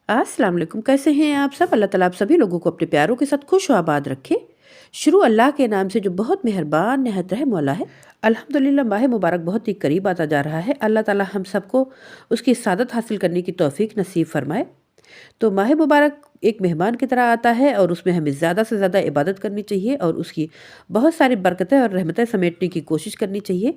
अस्सलाम वालेकुम। कैसे हैं आप सब? अल्लाह ताला आप सभी लोगों को अपने प्यारों के साथ खुश और आबाद रखे। शुरू अल्लाह के नाम से जो बहुत मेहरबान नहायत रहम वाला है। अल्हम्दुलिल्लाह माह मुबारक बहुत ही करीब आता जा रहा है। अल्लाह ताला हम सबको उसकी सादत हासिल करने की तौफीक नसीब फरमाए। तो माह मुबारक एक मेहमान की तरह आता है और उसमें हमें ज़्यादा से ज़्यादा इबादत करनी चाहिए और उसकी बहुत सारी बरकतें और रहमतें समेटने की कोशिश करनी चाहिए।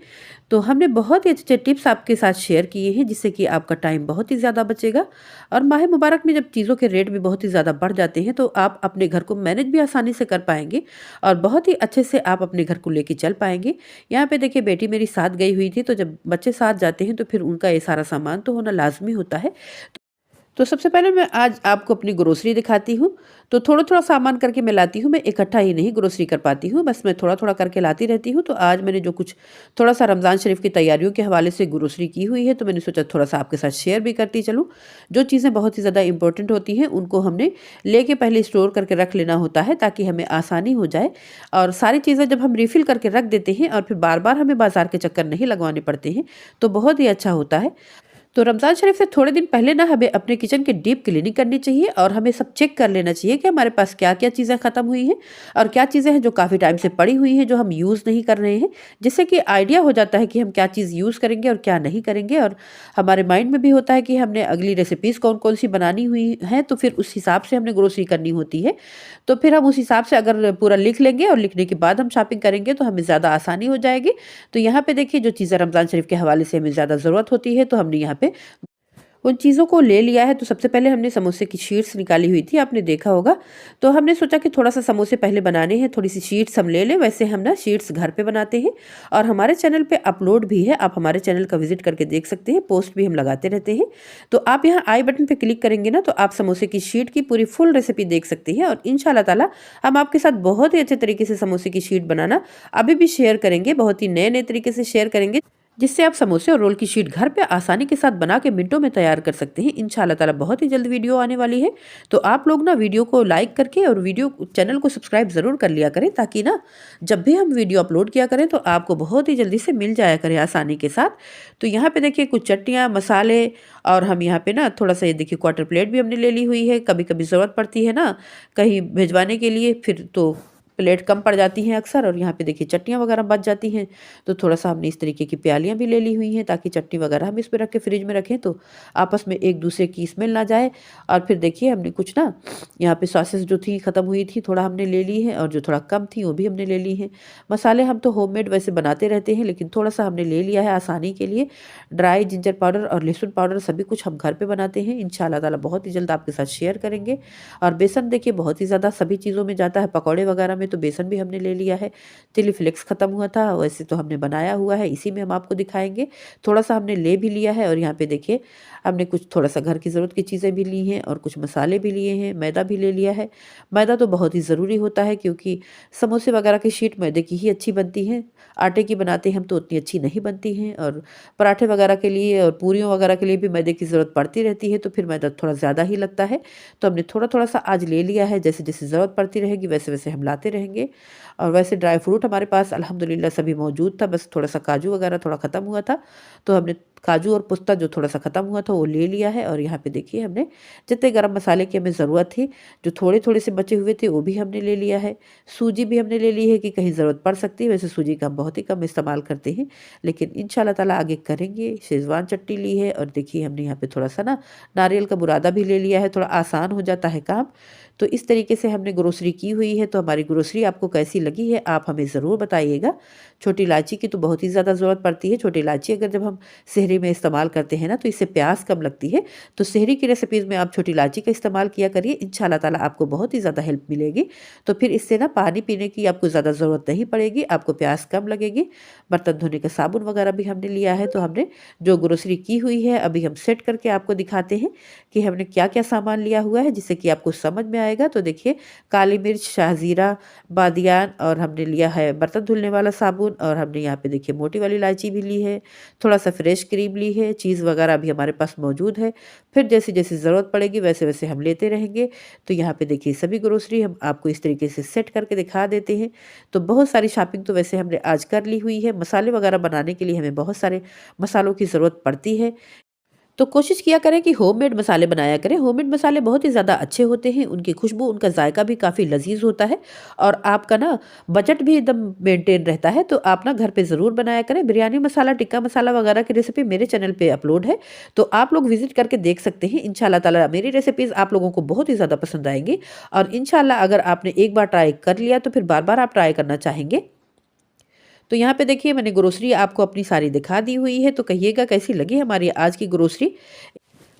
तो हमने बहुत ही अच्छे-अच्छे टिप्स आपके साथ शेयर किए हैं जिससे कि आपका टाइम बहुत ही ज़्यादा बचेगा। और माह मुबारक में जब चीज़ों के रेट भी बहुत ही ज़्यादा बढ़ जाते हैं तो आप अपने घर को मैनेज भी आसानी से कर पाएँगे और बहुत ही अच्छे से आप अपने घर को लेके चल पाएँगे। यहाँ पे देखिए बेटी मेरी साथ गई हुई थी, तो जब बच्चे साथ जाते हैं तो फिर उनका ये सारा सामान तो होना लाज़मी होता है। तो सबसे पहले मैं आज आपको अपनी ग्रोसरी दिखाती हूँ। तो थोड़ा-थोड़ा सामान करके मैं लाती हूँ, मैं इकट्ठा ही नहीं ग्रोसरी कर पाती हूँ, बस मैं थोड़ा-थोड़ा करके लाती रहती हूँ। तो आज मैंने जो कुछ थोड़ा-सा रमज़ान शरीफ की तैयारियों के हवाले से ग्रोसरी की हुई है, तो मैंने सोचा थोड़ा-सा आपके साथ शेयर भी करती चलूँ। जो चीज़ें बहुत ही ज़्यादा इम्पोर्टेंट होती हैं, उनको हमने लेके पहले स्टोर करके रख लेना होता है ताकि हमें आसानी हो जाए। और सारी चीज़ें जब हम रिफ़िल करके रख देते हैं और फिर बार-बार हमें बाज़ार के चक्कर नहीं लगवाने पड़ते हैं, तो बहुत ही अच्छा होता है। तो रमज़ान शरीफ से थोड़े दिन पहले ना हमें अपने किचन की डीप क्लीनिंग करनी चाहिए और हमें सब चेक कर लेना चाहिए कि हमारे पास क्या-क्या चीज़ें ख़त्म हुई हैं और क्या चीज़ें हैं जो काफ़ी टाइम से पड़ी हुई हैं, जो हम यूज़ नहीं कर रहे हैं। जिससे कि आइडिया हो जाता है कि हम क्या चीज़ यूज़ करेंगे और क्या नहीं करेंगे, और हमारे माइंड में भी होता है कि हमने अगली रेसिपीज़ कौन-कौन सी बनानी हुई हैं, तो फिर उस हिसाब से हमने ग्रोसरी करनी होती है। तो फिर हम उस हिसाब से अगर पूरा लिख लेंगे और लिखने के बाद हम शॉपिंग करेंगे तो हमें ज़्यादा आसानी हो जाएगी। तो यहाँ पे देखिए जो चीज़ें रमज़ान शरीफ के हवाले से हमें ज़्यादा ज़रूरत होती है, तो हमने यहाँ पे उन चीज़ों को ले लिया है। तो सबसे पहले हमने समोसे की शीट्स निकाली हुई थी, आपने देखा होगा। तो हमने सोचा कि थोड़ा-सा समोसे पहले बनाने हैं, थोड़ी-सी शीट्स हम ले लें। वैसे हम ना शीट्स घर पे बनाते हैं और हमारे चैनल पे अपलोड भी है, आप हमारे चैनल का विज़िट करके देख सकते हैं, पोस्ट भी हम लगाते रहते हैं। तो आप यहाँ आई बटन पे क्लिक करेंगे ना, तो आप समोसे की शीट की पूरी फुल रेसिपी देख सकते हैं और इंशाल्लाह ताला हम आपके साथ बहुत ही अच्छे तरीके से समोसे की शीट बनाना अभी भी शेयर करेंगे, बहुत ही नए-नए तरीके से शेयर करेंगे। जिससे आप समोसे और रोल की शीट घर पे आसानी के साथ बना के मिनटों में तैयार कर सकते हैं। इंशाल्लाह ताला बहुत ही जल्द वीडियो आने वाली है। तो आप लोग ना वीडियो को लाइक करके और वीडियो चैनल को सब्सक्राइब ज़रूर कर लिया करें, ताकि ना जब भी हम वीडियो अपलोड किया करें तो आपको बहुत ही जल्दी से मिल जाया करे आसानी के साथ। तो यहाँ पे देखिए कुछ चटनियाँ, मसाले, और हम यहाँ पे ना थोड़ा-सा ये देखिए क्वार्टर प्लेट भी हमने ले ली हुई है। कभी-कभी ज़रूरत पड़ती है ना कहीं भिजवाने के लिए, फिर तो प्लेट कम पड़ जाती हैं अक्सर, और यहाँ पे देखिए चटनियाँ वगैरह बच जाती हैं। तो थोड़ा-सा हमने इस तरीके की प्यालियाँ भी ले ली हुई हैं ताकि चटनी वगैरह हम इसमें रख के फ्रिज में रखें तो आपस में एक-दूसरे की स्मेल ना जाए। और फिर देखिए हमने कुछ ना यहाँ पे सॉसेस जो थी ख़त्म हुई थी, थोड़ा हमने ले ली है, और जो थोड़ा कम थी वो भी हमने ले ली हैं। मसाले हम तो होममेड वैसे बनाते रहते हैं, लेकिन थोड़ा-सा हमने ले लिया है आसानी के लिए। ड्राई जिंजर पाउडर और लहसुन पाउडर सभी कुछ हम घर पे बनाते हैं। इंशाल्लाह ताला बहुत ही जल्द आपके साथ शेयर करेंगे। और बेसन देखिए बहुत ही ज़्यादा सभी चीज़ों में जाता है, पकौड़े वगैरह में तो बेसन भी हमने ले लिया है। चिली फ्लेक्स ख़त्म हुआ था, वैसे तो हमने बनाया हुआ है, इसी में हम आपको दिखाएँगे। थोड़ा-सा हमने ले भी लिया है, और यहाँ पे देखिए हमने कुछ थोड़ा-सा घर की ज़रूरत की चीज़ें भी ली हैं और कुछ मसाले भी लिए हैं, मैदा भी ले लिया है। मैदा तो बहुत ही ज़रूरी होता है क्योंकि समोसे वगैरह की शीट मैदे की ही अच्छी बनती है। आटे की बनाते हैं हम तो उतनी अच्छी नहीं बनती हैं, और पराठे वगैरह के लिए और पूरियों वगैरह के लिए भी मैदे की ज़रूरत पड़ती रहती है, तो फिर मैदा थोड़ा ज़्यादा ही लगता है। तो हमने थोड़ा-थोड़ा सा आज ले लिया है, जैसे-जैसे ज़रूरत पड़ती रहेगी वैसे-वैसे हम लाते रहेंगे। और वैसे ड्राई फ्रूट हमारे पास अल्हम्दुलिल्लाह सभी मौजूद था, बस थोड़ा-सा काजू वगैरह थोड़ा ख़त्म हुआ था, तो हमने काजू और पिस्ता जो थोड़ा-सा ख़त्म हुआ था वो ले लिया है। और यहाँ पे देखिए हमने जितने गरम मसाले की हमें ज़रूरत थी, जो थोड़े-थोड़े से बचे हुए थे वो भी हमने ले लिया है। सूजी भी हमने ले ली है कि कहीं ज़रूरत पड़ सकती है, वैसे सूजी का हम बहुत ही कम इस्तेमाल करते हैं, लेकिन इंशाल्लाह ताला आगे करेंगे। शेज़वान चटनी ली है, और देखिए हमने यहाँ पे थोड़ा-सा ना नारियल का बुरादा भी ले लिया है, थोड़ा आसान हो जाता है काम। तो इस तरीके से हमने ग्रोसरी की हुई है। तो हमारी ग्रोसरी आपको कैसी लगी है आप हमें ज़रूर बताइएगा। छोटी इलायची की तो बहुत ही ज़्यादा ज़रूरत पड़ती है। छोटी इलायची अगर जब हम सेहरी में इस्तेमाल करते हैं ना, तो इससे प्यास कम लगती है। तो सेहरी की रेसिपीज़ में आप छोटी इलायची का इस्तेमाल किया करिए, इंशाल्लाह ताला आपको बहुत ही ज़्यादा हेल्प मिलेगी। तो फिर इससे ना पानी पीने की आपको ज़्यादा ज़रूरत नहीं पड़ेगी, आपको प्यास कम लगेगी। बर्तन धोने का साबुन वगैरह भी हमने लिया है। तो हमने जो ग्रोसरी की हुई है अभी हम सेट करके आपको दिखाते हैं कि हमने क्या-क्या सामान लिया हुआ है, जिससे कि आपको समझ में आएगा। तो देखिए काली मिर्च, शाहज़ीरा, बादियान, और हमने लिया है बर्तन धुलने वाला साबुन, और हमने यहाँ पे देखिए मोटी वाली इलायची भी ली है, थोड़ा-सा फ्रेश क्रीम ली है, चीज़ वगैरह भी हमारे पास मौजूद है। फिर जैसे-जैसे ज़रूरत पड़ेगी वैसे-वैसे हम लेते रहेंगे। तो यहाँ पे देखिए सभी ग्रोसरी हम आपको इस तरीके से सेट करके दिखा देते हैं। तो बहुत सारी शॉपिंग तो वैसे हमने आज कर ली हुई है। मसाले वगैरह बनाने के लिए हमें बहुत सारे मसालों की ज़रूरत पड़ती है। तो कोशिश किया करें कि होममेड मसाले बनाया करें। होममेड मसाले बहुत ही ज़्यादा अच्छे होते हैं, उनकी खुशबू, उनका जायका भी काफ़ी लज़ीज़ होता है और आपका ना बजट भी एकदम मेंटेन रहता है। तो आप ना घर पे ज़रूर बनाया करें। बिरयानी मसाला, टिक्का मसाला वगैरह की रेसिपी मेरे चैनल पे अपलोड है, तो आप लोग विज़िट करके देख सकते हैं। इंशाल्लाह ताला मेरी रेसिपीज़ आप लोगों को बहुत ही ज़्यादा पसंद आएँगी और इंशाल्लाह अगर आपने एक बार ट्राई कर लिया तो फिर बार-बार आप ट्राई करना चाहेंगे। तो यहाँ पे देखिए मैंने ग्रोसरी आपको अपनी सारी दिखा दी हुई है, तो कहिएगा कैसी लगी हमारी आज की ग्रोसरी।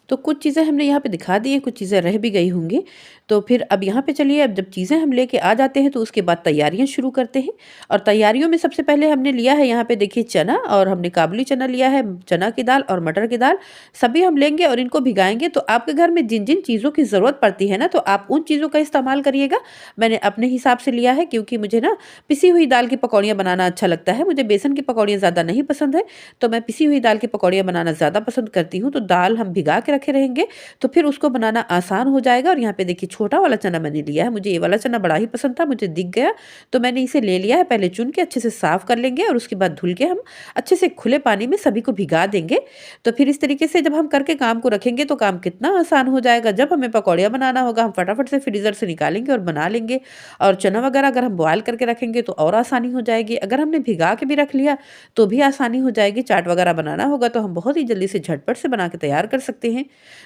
तो कुछ चीज़ें हमने यहाँ पे दिखा दी हैं, कुछ चीज़ें रह भी गई होंगी। तो फिर अब यहाँ पे चलिए, अब जब चीज़ें हम लेके आ जाते हैं तो उसके बाद तैयारियाँ शुरू करते हैं। और तैयारियों में सबसे पहले हमने लिया है यहाँ पे देखिए चना, और हमने काबुली चना लिया है, चना की दाल और मटर की दाल, सभी हम लेंगे और इनको भिगाएँगे। तो आपके घर में जिन-जिन चीज़ों की ज़रूरत पड़ती है ना, तो आप उन चीज़ों का इस्तेमाल करिएगा। मैंने अपने हिसाब से लिया है क्योंकि मुझे ना पिसी हुई दाल की पकौड़ियाँ बनाना अच्छा लगता है। मुझे बेसन की पकौड़ियाँ ज़्यादा नहीं पसंद है, तो मैं पिसी हुई दाल की पकौड़ियाँ बनाना ज़्यादा पसंद करती हूँ। तो दाल हम भिगा के रखे रहेंगे, तो फिर उसको बनाना आसान हो जाएगा। और यहाँ पे देखिए छोटा वाला चना मैंने लिया है, मुझे ये वाला चना बड़ा ही पसंद था, मुझे दिख गया तो मैंने इसे ले लिया है। पहले चुन के अच्छे से साफ कर लेंगे और उसके बाद धुल के हम अच्छे से खुले पानी में सभी को भिगा देंगे। तो फिर इस तरीके से जब हम करके काम को रखेंगे तो काम कितना आसान हो जाएगा। जब हमें पकौड़ियाँ बनाना होगा हम फटाफट से फ्रीज़र से निकालेंगे और बना लेंगे। और चना वगैरह अगर हम बॉयल करके रखेंगे तो और आसानी हो जाएगी। अगर हमने भिगा के भी रख लिया तो भी आसानी हो जाएगी। चाट वगैरह बनाना होगा तो हम बहुत ही जल्दी से झटपट से बना के तैयार कर सकते हैं।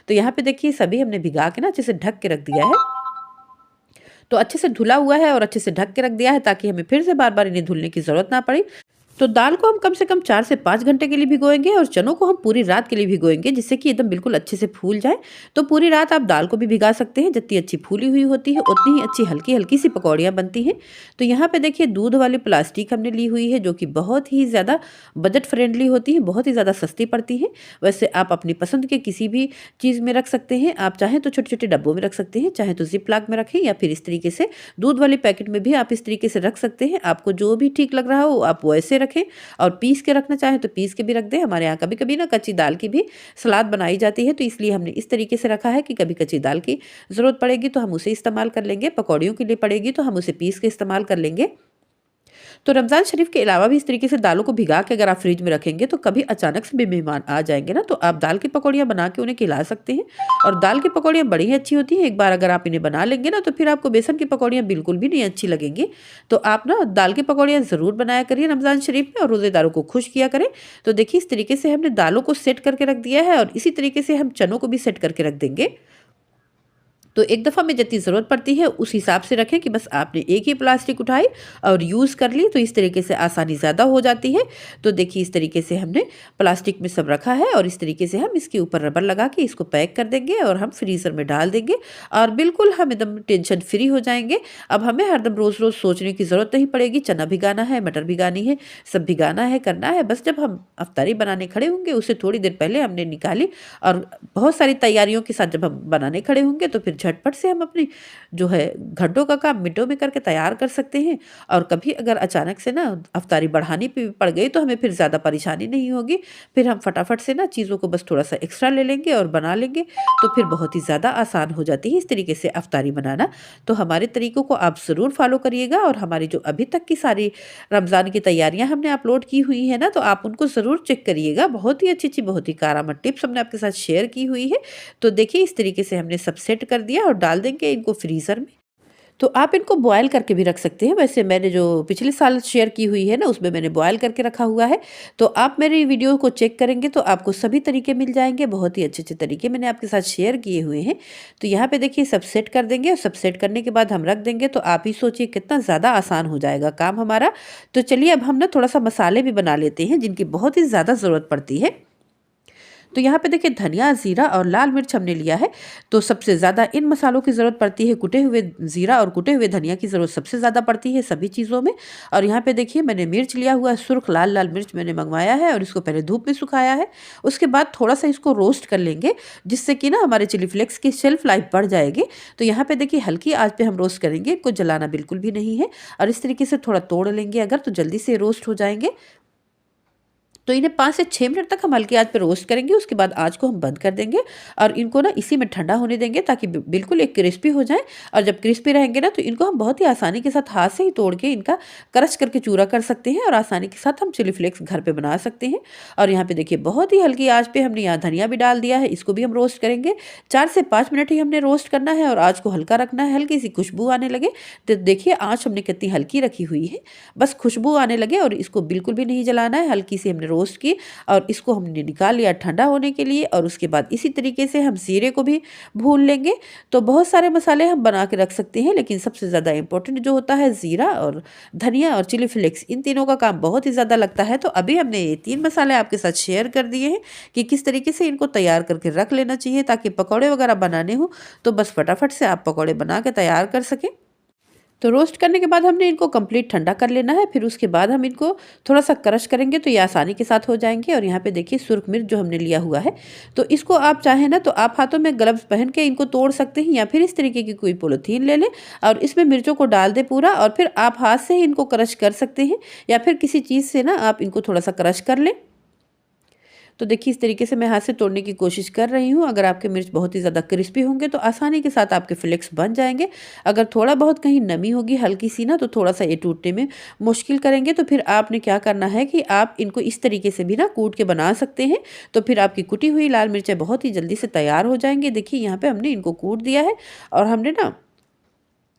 तो यहाँ पे देखिए सभी हमने भिगा के ना अच्छे से ढक के रख दिया है। तो अच्छे से धुला हुआ है और अच्छे से ढक के रख दिया है ताकि हमें फिर से बार-बार इन्हें धुलने की ज़रूरत ना पड़े। तो दाल को हम कम से कम 4 से 5 घंटे के लिए भिगोएँगे और चनों को हम पूरी रात के लिए भिगोएँगे, जिससे कि एकदम बिल्कुल अच्छे से फूल जाए। तो पूरी रात आप दाल को भी भिगा सकते हैं, जितनी अच्छी फूली हुई होती है उतनी ही अच्छी हल्की-हल्की सी पकौड़ियाँ बनती हैं। तो यहाँ पे देखिए दूध वाली प्लास्टिक हमने ली हुई है जो कि बहुत ही ज़्यादा बजट फ्रेंडली होती है, बहुत ही ज़्यादा सस्ती पड़ती है। वैसे आप अपनी पसंद के किसी भी चीज़ में रख सकते हैं। आप चाहें तो छोटे-छोटे डब्बों में रख सकते हैं, चाहे तो ज़िप-लॉक में रखें या फिर इस तरीके से दूध वाले पैकेट में भी आप इस तरीके से रख सकते हैं। आपको जो भी ठीक लग रहा हो आप वैसे रखें, और पीस के रखना चाहें तो पीस के भी रख दें। हमारे यहाँ कभी-कभी ना कच्ची दाल की भी सलाद बनाई जाती है, तो इसलिए हमने इस तरीके से रखा है कि कभी कच्ची दाल की ज़रूरत पड़ेगी तो हम उसे इस्तेमाल कर लेंगे, पकौड़ियों के लिए पड़ेगी तो हम उसे पीस के इस्तेमाल कर लेंगे। तो रमज़ान शरीफ के अलावा भी इस तरीके से दालों को भिगा के अगर आप फ्रिज में रखेंगे तो कभी अचानक से भी मेहमान आ जाएँगे ना, तो आप दाल की पकौड़ियाँ बना के उन्हें खिला सकते हैं। और दाल की पकौड़ियाँ बड़ी ही अच्छी होती हैं, एक बार अगर आप इन्हें बना लेंगे ना तो फिर आपको बेसन की पकौड़ियाँ बिल्कुल भी नहीं अच्छी लगेंगी। तो आप ना दाल की पकौड़ियाँ ज़रूर बनाया करिए रमज़ान शरीफ में और रोज़ेदारों को खुश किया करें। तो देखिए इस तरीके से हमने दालों को सेट करके रख दिया है और इसी तरीके से हम चनों को भी सेट करके रख देंगे। तो एक दफ़ा में जितनी ज़रूरत पड़ती है उस हिसाब से रखें कि बस आपने एक ही प्लास्टिक उठाई और यूज़ कर ली, तो इस तरीके से आसानी ज़्यादा हो जाती है। तो देखिए इस तरीके से हमने प्लास्टिक में सब रखा है और इस तरीके से हम इसके ऊपर रबर लगा के इसको पैक कर देंगे और हम फ्रीज़र में डाल देंगे और बिल्कुल हम एकदम टेंशन फ्री हो जाएंगे। अब हमें हरदम रोज़-रोज़ सोचने की ज़रूरत नहीं पड़ेगी, चना भिगाना है, मटर भिगानी है, सब भिगाना है, करना है। बस जब हम अफ्तारी बनाने खड़े होंगे उससे थोड़ी देर पहले हमने निकाली और बहुत सारी तैयारियों के साथ जब हम बनाने खड़े होंगे तो फिर झटपट से हम अपनी जो है घंटों का काम मिनटों में करके तैयार कर सकते हैं। और कभी अगर अचानक से ना अफ्तारी बढ़ानी भी पड़ गई तो हमें फिर ज़्यादा परेशानी नहीं होगी। फिर हम फटाफट से ना चीज़ों को बस थोड़ा-सा एक्स्ट्रा ले लेंगे और बना लेंगे, तो फिर बहुत ही ज़्यादा आसान हो जाती है इस तरीके से अफ्तारी बनाना। तो हमारे तरीकों को आप ज़रूर फ़ॉलो करिएगा और हमारी जो अभी तक की सारी रमज़ान की तैयारियाँ हमने अपलोड की हुई है ना, तो आप उनको ज़रूर चेक करिएगा। बहुत ही अच्छी-अच्छी, बहुत ही कारामद टिप्स हमने आपके साथ शेयर की हुई है। तो देखिए इस तरीके से हमने सब सेट कर दिया और डाल देंगे इनको फ्रीज़र में। तो आप इनको बॉयल करके भी रख सकते हैं। वैसे मैंने जो पिछले साल शेयर की हुई है ना उसमें मैंने बॉयल करके रखा हुआ है। तो आप मेरी वीडियो को चेक करेंगे तो आपको सभी तरीके मिल जाएँगे। बहुत ही अच्छे-अच्छे तरीके मैंने आपके साथ शेयर किए हुए हैं। तो यहाँ पे देखिए सब सेट कर देंगे और सब सेट करने के बाद हम रख देंगे, तो आप ही सोचिए कितना ज़्यादा आसान हो जाएगा काम हमारा। तो चलिए अब हम ना थोड़ा-सा मसाले भी बना लेते हैं जिनकी बहुत ही ज़्यादा ज़रूरत पड़ती है। तो यहाँ पे देखिए धनिया, ज़ीरा और लाल मिर्च हमने लिया है। तो सबसे ज़्यादा इन मसालों की ज़रूरत पड़ती है, कुटे हुए ज़ीरा और कुटे हुए धनिया की ज़रूरत सबसे ज़्यादा पड़ती है सभी चीज़ों में। और यहाँ पे देखिए मैंने मिर्च लिया हुआ है, सुर्ख लाल-लाल मिर्च मैंने मंगवाया है और इसको पहले धूप में सुखाया है। उसके बाद थोड़ा-सा इसको रोस्ट कर लेंगे जिससे कि ना हमारे चिली फ्लेक्स की शेल्फ लाइफ बढ़ जाएगी। तो यहाँ पे देखिए हल्की आँच पे हम रोस्ट करेंगे, इनको जलाना बिल्कुल भी नहीं है। और इस तरीके से थोड़ा तोड़ लेंगे अगर, तो जल्दी से रोस्ट हो जाएँगे। तो इन्हें 5 से 6 मिनट तक हम हल्की आंच पे रोस्ट करेंगे। उसके बाद आँच को हम बंद कर देंगे और इनको ना इसी में ठंडा होने देंगे ताकि बिल्कुल एक क्रिस्पी हो जाए। और जब क्रिस्पी रहेंगे ना तो इनको हम बहुत ही आसानी के साथ हाथ से ही तोड़ के इनका क्रश करके चूरा कर सकते हैं और आसानी के साथ हम चिली फ्लेक्स घर पे बना सकते हैं। और यहाँ पे देखिए बहुत ही हल्की आँच पे हमने यहाँ धनिया भी डाल दिया है, इसको भी हम रोस्ट करेंगे। 4 से 5 मिनट ही हमने रोस्ट करना है और आँच को हल्का रखना है। हल्की सी खुशबू आने लगे तो देखिए आँच हमने कितनी हल्की रखी हुई है, बस खुशबू आने लगे और इसको बिल्कुल भी नहीं जलाना है। हल्की सी हमने रोस्ट की और इसको हमने निकाल लिया ठंडा होने के लिए। और उसके बाद इसी तरीके से हम जीरे को भी भून लेंगे। तो बहुत सारे मसाले हम बना के रख सकते हैं, लेकिन सबसे ज़्यादा इम्पोर्टेंट जो होता है जीरा और धनिया और चिली फ्लेक्स, इन तीनों का काम बहुत ही ज़्यादा लगता है। तो अभी हमने ये 3 मसाले आपके साथ शेयर कर दिए हैं कि किस तरीके से इनको तैयार करके रख लेना चाहिए ताकि पकौड़े वगैरह बनाने हो तो बस फटाफट से आप पकौड़े बना के तैयार कर सकें। तो रोस्ट करने के बाद हमने इनको कंप्लीट ठंडा कर लेना है। फिर उसके बाद हम इनको थोड़ा सा क्रश करेंगे तो ये आसानी के साथ हो जाएंगे। और यहाँ पे देखिए सुर्ख मिर्च जो हमने लिया हुआ है, तो इसको आप चाहें ना तो आप हाथों में ग्लव्स पहन के इनको तोड़ सकते हैं या फिर इस तरीके की कोई पॉलीथीन ले लें और इसमें मिर्चों को डाल दें पूरा और फिर आप हाथ से ही इनको क्रश कर सकते हैं या फिर किसी चीज़ से ना आप इनको थोड़ा सा क्रश कर लें। तो देखिए इस तरीके से मैं हाथ से तोड़ने की कोशिश कर रही हूँ। अगर आपके मिर्च बहुत ही ज़्यादा क्रिस्पी होंगे तो आसानी के साथ आपके फ्लेक्स बन जाएंगे। अगर थोड़ा बहुत कहीं नमी होगी हल्की सी ना तो थोड़ा सा ये टूटने में मुश्किल करेंगे। तो फिर आपने क्या करना है कि आप इनको इस तरीके से भी ना कूट के बना सकते हैं। तो फिर आपकी कुटी हुई लाल मिर्चें बहुत ही जल्दी से तैयार हो जाएंगे। देखिए यहाँ पे हमने इनको कूट दिया है और हमने ना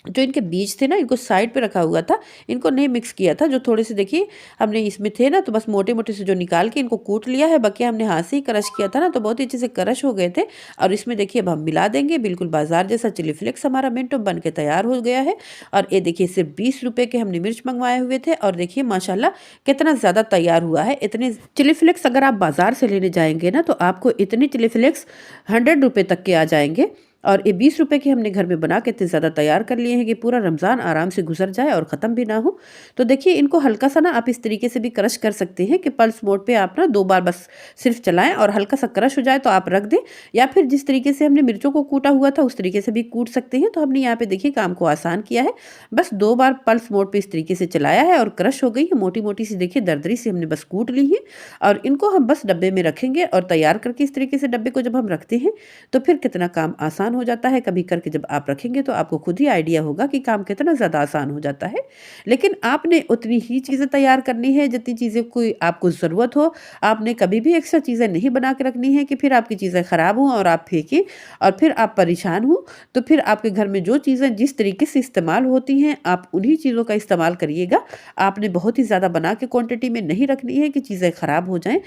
जो इनके बीज थे ना इनको साइड पे रखा हुआ था, इनको नहीं मिक्स किया था। जो थोड़े से देखिए हमने इसमें थे ना तो बस मोटे मोटे से जो निकाल के इनको कूट लिया है। बाकी हमने हाथ से ही क्रश किया था ना तो बहुत ही अच्छे से क्रश हो गए थे। और इसमें देखिए अब हम मिला देंगे। बिल्कुल बाजार जैसा चिली फ्लेक्स हमारा मिनटों बन के तैयार हो गया है। और ये देखिए सिर्फ 20 रुपये के हमने मिर्च मंगवाए हुए थे और देखिए माशाल्लाह कितना ज़्यादा तैयार हुआ है। इतने चिली फ्लेक्स अगर आप बाजार से लेने जाएंगे ना तो आपको इतने चिली फ्लेक्स 100 रुपये तक के आ जाएंगे। और ये 20 रुपये की हमने घर में बना के इतने ज़्यादा तैयार कर लिए हैं कि पूरा रमज़ान आराम से गुजर जाए और ख़त्म भी ना हो। तो देखिए इनको हल्का सा ना आप इस तरीके से भी क्रश कर सकते हैं कि पल्स मोड पे आप ना 2 बार बस सिर्फ चलाएं और हल्का सा क्रश हो जाए तो आप रख दें। या फिर जिस तरीके से हमने मिर्चों को कूटा हुआ था उस तरीके से भी कूट सकते हैं। तो हमने यहाँ पे देखिए काम को आसान किया है। बस 2 बार पल्स मोड पर इस तरीके से चलाया है और क्रश हो गई है मोटी मोटी सी। देखिए दरदरी से हमने बस कूट ली है और इनको हम बस डब्बे में रखेंगे। और तैयार करके इस तरीके से डब्बे को जब हम रखते हैं तो फिर कितना काम आसान हो जाता है। कभी करके जब आप रखेंगे तो आपको खुद ही आइडिया होगा कि काम कितना ज़्यादा आसान हो जाता है। लेकिन आपने उतनी ही चीज़ें तैयार करनी है जितनी चीज़ें कोई आपको ज़रूरत हो। आपने कभी भी एक्स्ट्रा चीज़ें नहीं बना के रखनी है कि फिर आपकी चीज़ें ख़राब हों और आप फेंकें और फिर आप परेशान हों। तो फिर आपके घर में जो चीज़ें जिस तरीके से इस्तेमाल होती हैं आप उन्हीं चीज़ों का इस्तेमाल करिएगा। आपने बहुत ही ज़्यादा बना के क्वांटिटी में नहीं रखनी है कि चीज़ें ख़राब हो जाएँ।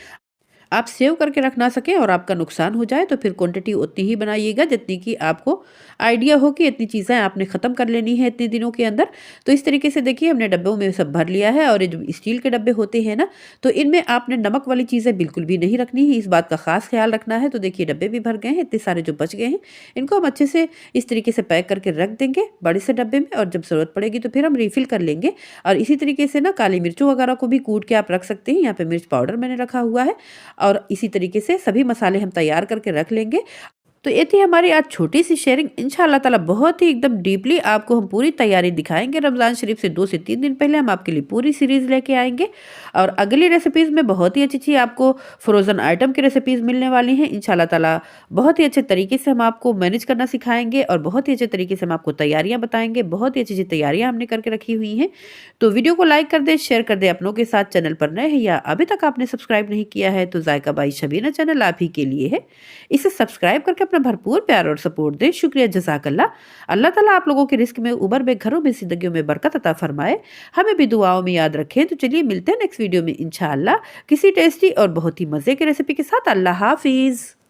आप सेव करके रख ना सकें और आपका नुकसान हो जाए तो फिर क्वांटिटी उतनी ही बनाइएगा जितनी कि आपको आइडिया हो कि इतनी चीज़ें आपने ख़त्म कर लेनी है इतने दिनों के अंदर। तो इस तरीके से देखिए हमने डब्बों में सब भर लिया है। और ये जो स्टील के डब्बे होते हैं ना तो इनमें आपने नमक वाली चीज़ें बिल्कुल भी नहीं रखनी है, इस बात का खास ख्याल रखना है। तो देखिए डब्बे भी भर गए हैं, इतने सारे जो बच गए हैं इनको हम अच्छे से इस तरीके से पैक करके रख देंगे बड़े से डब्बे में। और जब ज़रूरत पड़ेगी तो फिर हम रिफ़िल कर लेंगे। और इसी तरीके से ना काली मिर्चों वगैरह को भी कूट के आप रख सकते हैं। यहाँ पे मिर्च पाउडर मैंने रखा हुआ है और इसी तरीके से सभी मसाले हम तैयार करके रख लेंगे। तो ये थी हमारी आज छोटी सी शेयरिंग। इंशाअल्लाह ताला बहुत ही एकदम डीपली आपको हम पूरी तैयारी दिखाएंगे। रमज़ान शरीफ से 2 से 3 दिन पहले हम आपके लिए पूरी सीरीज़ लेके आएंगे। और अगली रेसिपीज़ में बहुत ही अच्छी आपको फ्रोज़न आइटम की रेसिपीज़ मिलने वाली हैं। इंशाअल्लाह ताला बहुत ही अच्छे तरीके से हम आपको मैनेज करना सिखाएंगे और बहुत ही अच्छे तरीके से हम आपको तैयारियाँ बताएंगे। बहुत ही अच्छी तैयारियाँ हमने करके रखी हुई हैं। तो वीडियो को लाइक कर दें, शेयर कर दें अपनों के साथ। चैनल पर नए हैं या अभी तक आपने सब्सक्राइब नहीं किया है तो जायका बाई शबीना चैनल आप ही के लिए है। इसे सब्सक्राइब करके अपना भरपूर प्यार और सपोर्ट दें। शुक्रिया, जज़ाकल्लाह। अल्लाह ताला आप लोगों के रिस्क में, उबर में, घरों में, जिंदगियों में बरकत अता फरमाए। हमें भी दुआओं में याद रखें। तो चलिए मिलते हैं नेक्स्ट वीडियो में इंशाअल्लाह किसी टेस्टी और बहुत ही मज़े की रेसिपी के साथ। अल्लाह हाफिज़।